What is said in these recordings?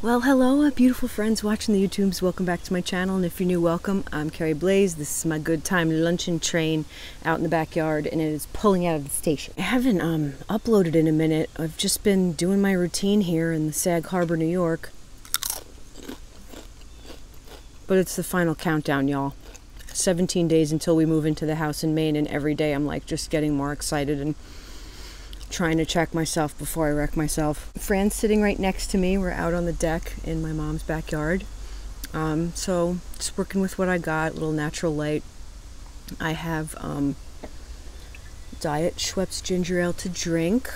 Well, hello, beautiful friends watching the YouTubes. Welcome back to my channel, and if you're new, welcome. I'm Carrie Blaze. This is my good time luncheon train out in the backyard, and it is pulling out of the station. I haven't uploaded in a minute. I've just been doing my routine here in the Sag Harbor, New York. But it's the final countdown, y'all. 17 days until we move into the house in Maine, and every day I'm like just getting more excited and trying to check myself before I wreck myself. Fran's sitting right next to me. We're out on the deck in my mom's backyard. So just working with what I got, a little natural light. I have Diet Schweppes ginger ale to drink.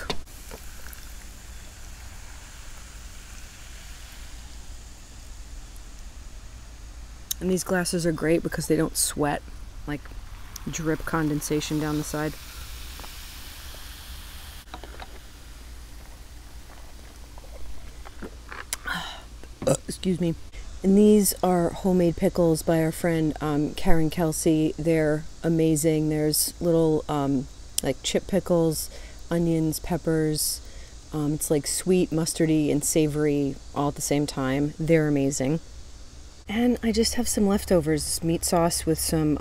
And these glasses are great because they don't sweat, like drip condensation down the side. Excuse me. And these are homemade pickles by our friend Karen Kelsey. They're amazing. There's little like chip pickles, onions, peppers. It's like sweet, mustardy, and savory all at the same time. They're amazing. And I just have some leftovers. This meat sauce with some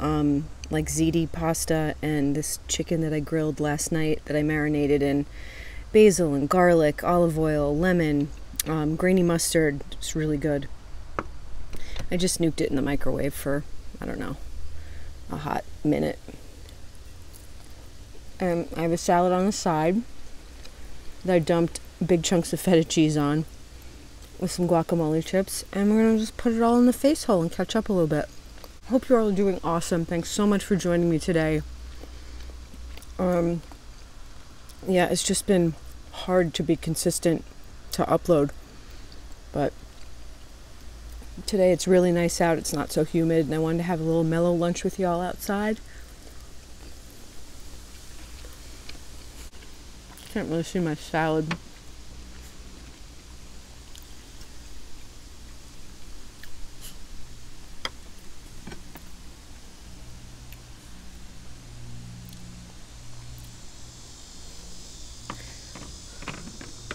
like ziti pasta and this chicken that I grilled last night that I marinated in basil and garlic, olive oil, lemon, grainy mustard. It's really good. I just nuked it in the microwave for, I don't know, a hot minute. I have a salad on the side that I dumped big chunks of feta cheese on with some guacamole chips, and we're gonna just put it all in the face hole and catch up a little bit. Hope you're all doing awesome. Thanks so much for joining me today. Yeah, it's just been hard to be consistent to upload, but today it's really nice out. It's not so humid, and I wanted to have a little mellow lunch with y'all outside. Can't really see my salad.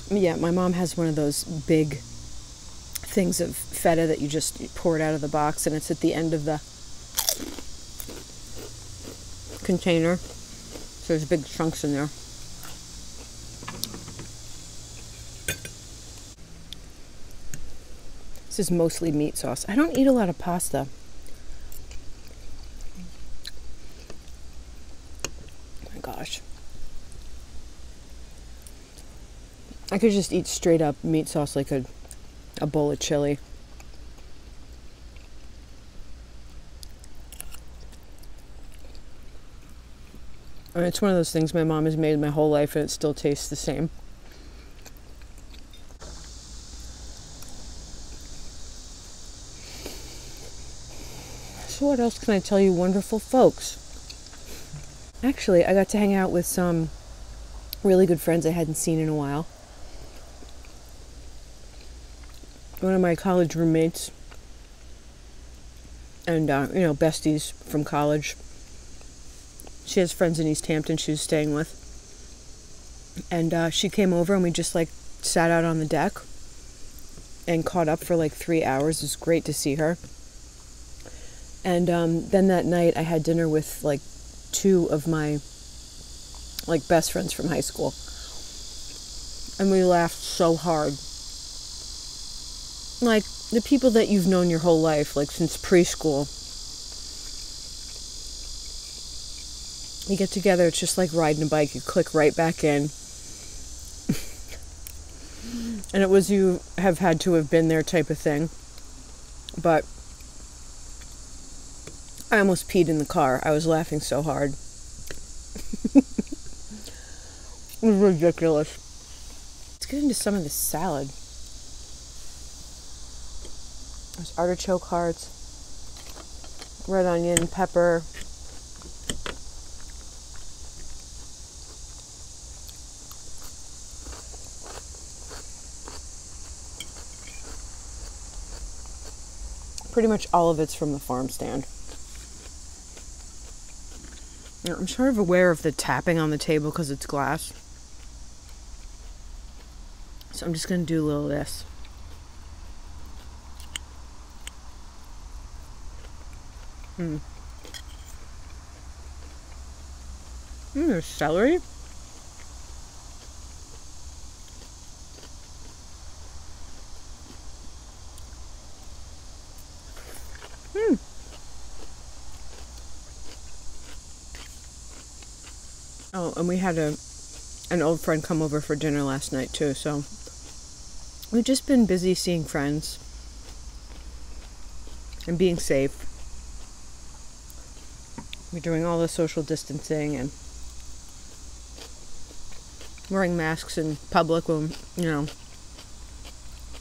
Yeah, my mom has one of those big things of feta that you just pour it out of the box, and it's at the end of the container. So there's big chunks in there. This is mostly meat sauce. I don't eat a lot of pasta. Oh my gosh. I could just eat straight up meat sauce like a bowl of chili. I mean, it's one of those things my mom has made my whole life and it still tastes the same. So what else can I tell you, wonderful folks? Actually, I got to hang out with some really good friends I hadn't seen in a while. One of my college roommates and, you know, besties from college. She has friends in East Hampton she was staying with. And she came over and we just, like, sat out on the deck and caught up for, like, 3 hours. It was great to see her. And then that night I had dinner with, like, 2 of my, like, best friends from high school. And we laughed so hard. Like, the people that you've known your whole life, like since preschool. You get together, it's just like riding a bike. You click right back in. And it was you have had to have been there type of thing. But I almost peed in the car. I was laughing so hard. It was ridiculous. Let's get into some of this salad. There's artichoke hearts, red onion, pepper, pretty much all of it's from the farm stand. I'm sort of aware of the tapping on the table because it's glass. So I'm just going to do a little of this. There's celery. Oh, and we had an old friend come over for dinner last night too, so we've just been busy seeing friends and being safe. We're doing all the social distancing and wearing masks in public when, you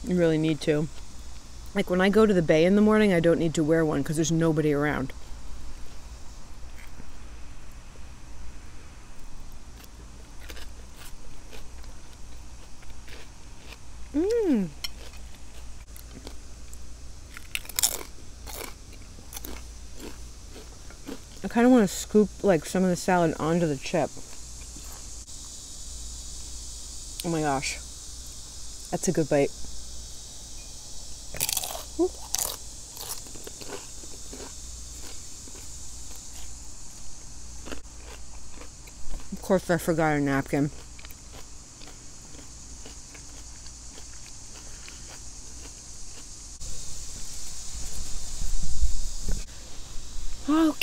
really need to. Like when I go to the bay in the morning, I don't need to wear one because there's nobody around. I kind of want to scoop like some of the salad onto the chip. Oh my gosh. That's a good bite. Ooh. Of course I forgot a napkin.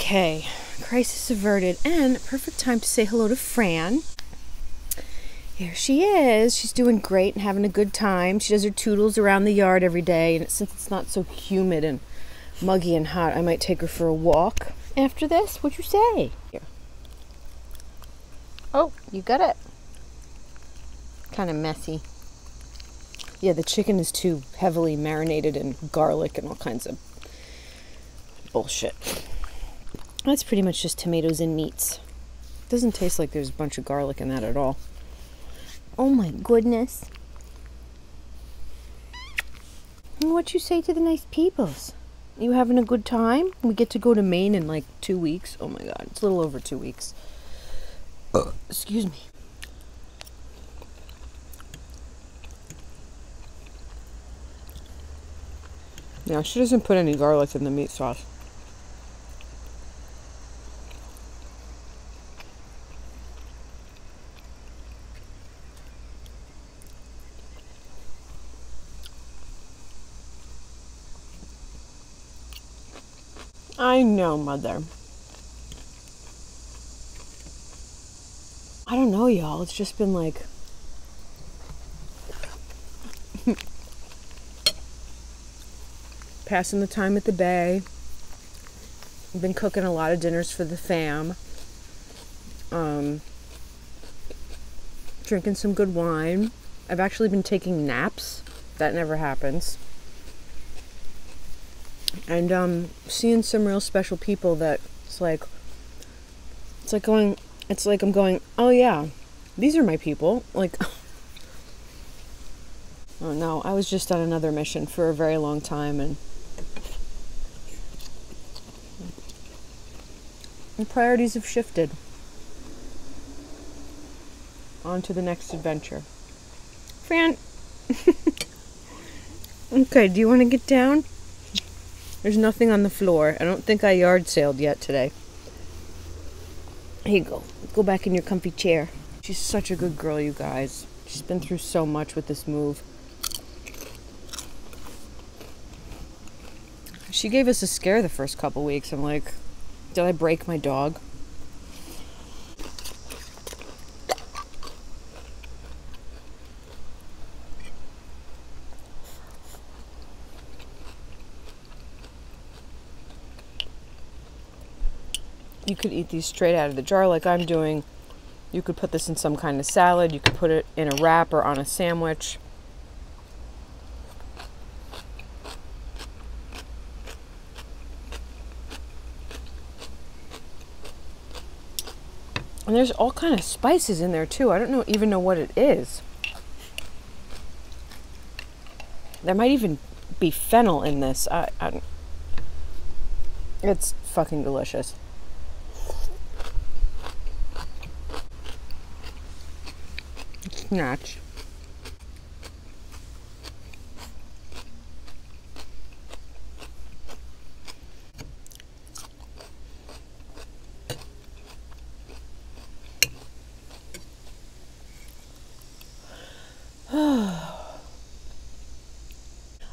Okay, crisis averted, and perfect time to say hello to Fran. Here she is. She's doing great and having a good time. She does her toodles around the yard every day, and since it's not so humid and muggy and hot, I might take her for a walk after this. What'd you say? Here. Oh, you got it. Kind of messy. Yeah, the chicken is too heavily marinated in garlic and all kinds of bullshit. That's pretty much just tomatoes and meats. Doesn't taste like there's a bunch of garlic in that at all. Oh my goodness. What you say to the nice peoples? You having a good time? We get to go to Maine in like 2 weeks. Oh my god, it's a little over 2 weeks. Excuse me. Yeah, she doesn't put any garlic in the meat sauce. I know, Mother. I don't know, y'all. It's just been like... passing the time at the bay. I've been cooking a lot of dinners for the fam. Drinking some good wine. I've actually been taking naps. That never happens. And seeing some real special people that it's like I'm going, oh yeah, these are my people. Like, oh no, I was just on another mission for a very long time, and priorities have shifted. On to the next adventure. Fran! Okay, do you want to get down? There's nothing on the floor. I don't think I yard sailed yet today. Here you go. Go back in your comfy chair. She's such a good girl, you guys. She's been through so much with this move. She gave us a scare the first couple weeks. I'm like, did I break my dog? You could eat these straight out of the jar like I'm doing. You could put this in some kind of salad. You could put it in a wrap or on a sandwich. And there's all kind of spices in there too. I don't even know what it is. There might even be fennel in this. It's fucking delicious. Snatch.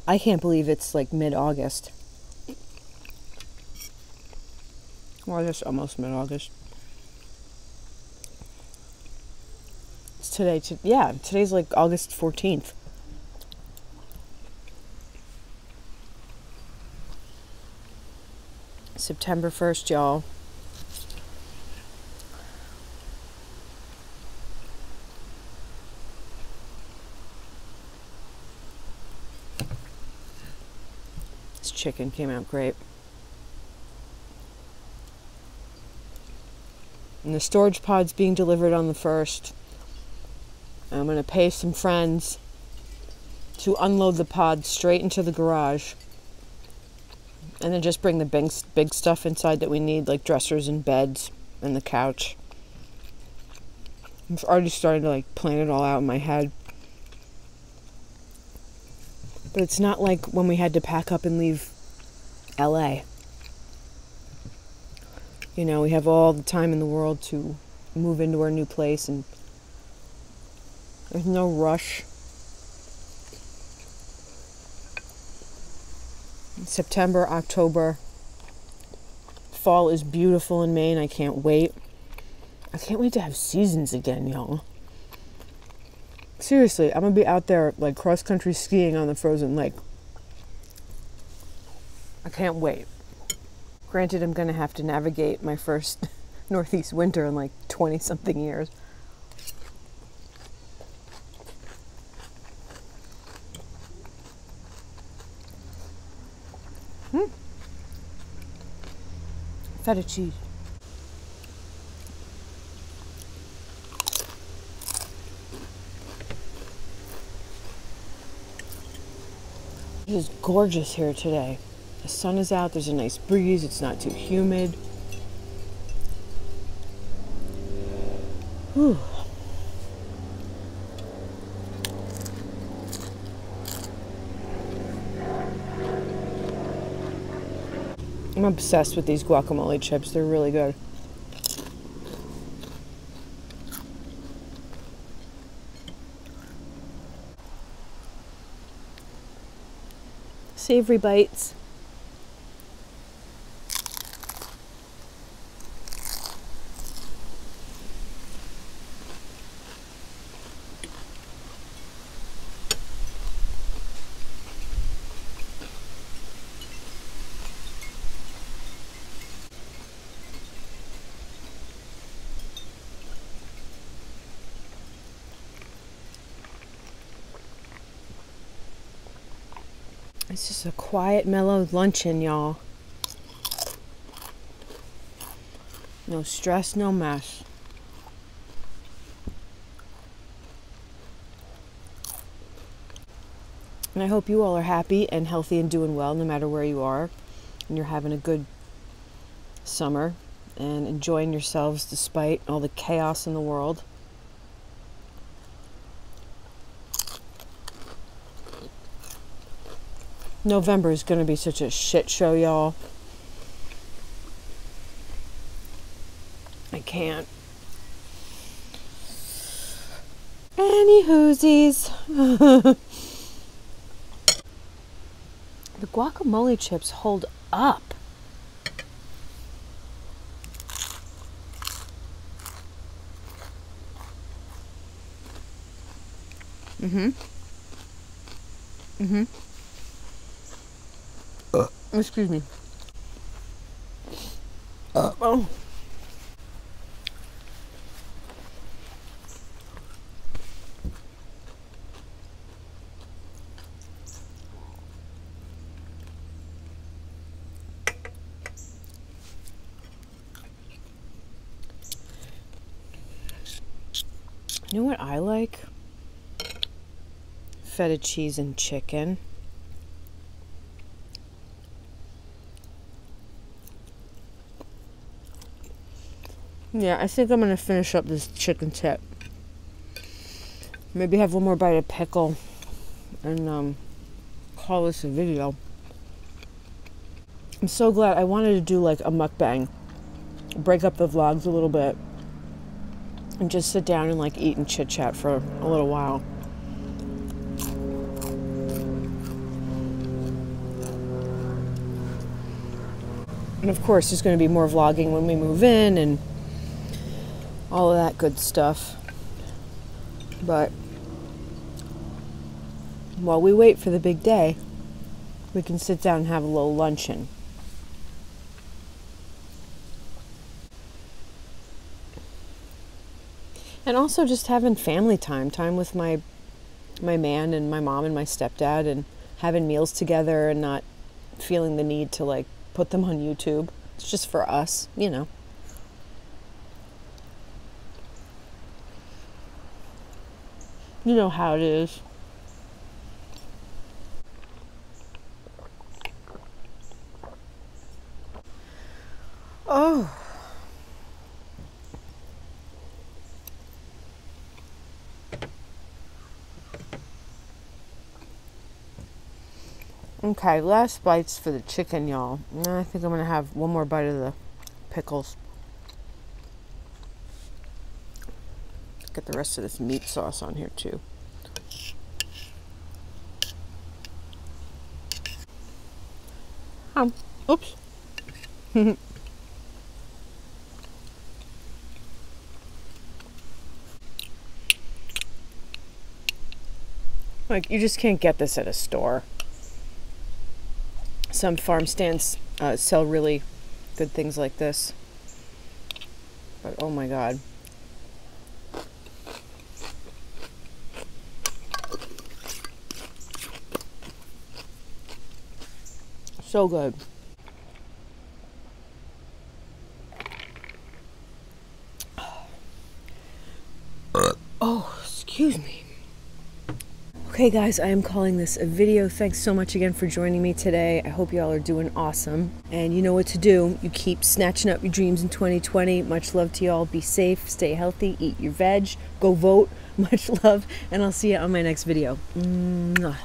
I can't believe it's like mid-August. Well, I guess almost mid-August. It's today. Yeah, today's like August 14th. September 1st, y'all. This chicken came out great. And the storage pod's being delivered on the 1st. I'm going to pay some friends to unload the pod straight into the garage. And then just bring the big stuff inside that we need, like dressers and beds and the couch. I'm already starting to like plan it all out in my head. But it's not like when we had to pack up and leave LA. You know, we have all the time in the world to move into our new place, and there's no rush. September, October, fall is beautiful in Maine. I can't wait. I can't wait to have seasons again, y'all. Seriously, I'm gonna be out there like cross-country skiing on the frozen lake. I can't wait. Granted, I'm gonna have to navigate my first Northeast winter in like 20-something years. Feta cheese. It is gorgeous here today. The sun is out, there's a nice breeze, it's not too humid. Whew. I'm obsessed with these guacamole chips. They're really good. Savory bites. It's just a quiet, mellow luncheon, y'all. No stress, no mess. And I hope you all are happy and healthy and doing well no matter where you are. And you're having a good summer and enjoying yourselves despite all the chaos in the world. November is going to be such a shit show, y'all. I can't. Any whoosies. The guacamole chips hold up. Excuse me. Oh. You know what I like? Feta cheese and chicken. Yeah, I think I'm going to finish up this chicken tip. Maybe have one more bite of pickle and call this a video. I'm so glad. I wanted to do like a mukbang, break up the vlogs a little bit, and just sit down and like eat and chit chat for a little while. And of course, there's going to be more vlogging when we move in and all of that good stuff. But while we wait for the big day, we can sit down and have a little luncheon. And also just having family time with my man and my mom and my stepdad, and having meals together and not feeling the need to like put them on YouTube. It's just for us, you know. You know how it is. Oh. Okay, last bites for the chicken, y'all. I think I'm going to have one more bite of the pickles. Get the rest of this meat sauce on here, too. Oops. Like, you just can't get this at a store. Some farm stands sell really good things like this. But oh my God. So good. Oh, excuse me. Okay guys, I am calling this a video. Thanks so much again for joining me today. I hope y'all are doing awesome. And you know what to do. You keep snatching up your dreams in 2020. Much love to y'all. Be safe, stay healthy, eat your veg, go vote. Much love, and I'll see you on my next video. Mwah.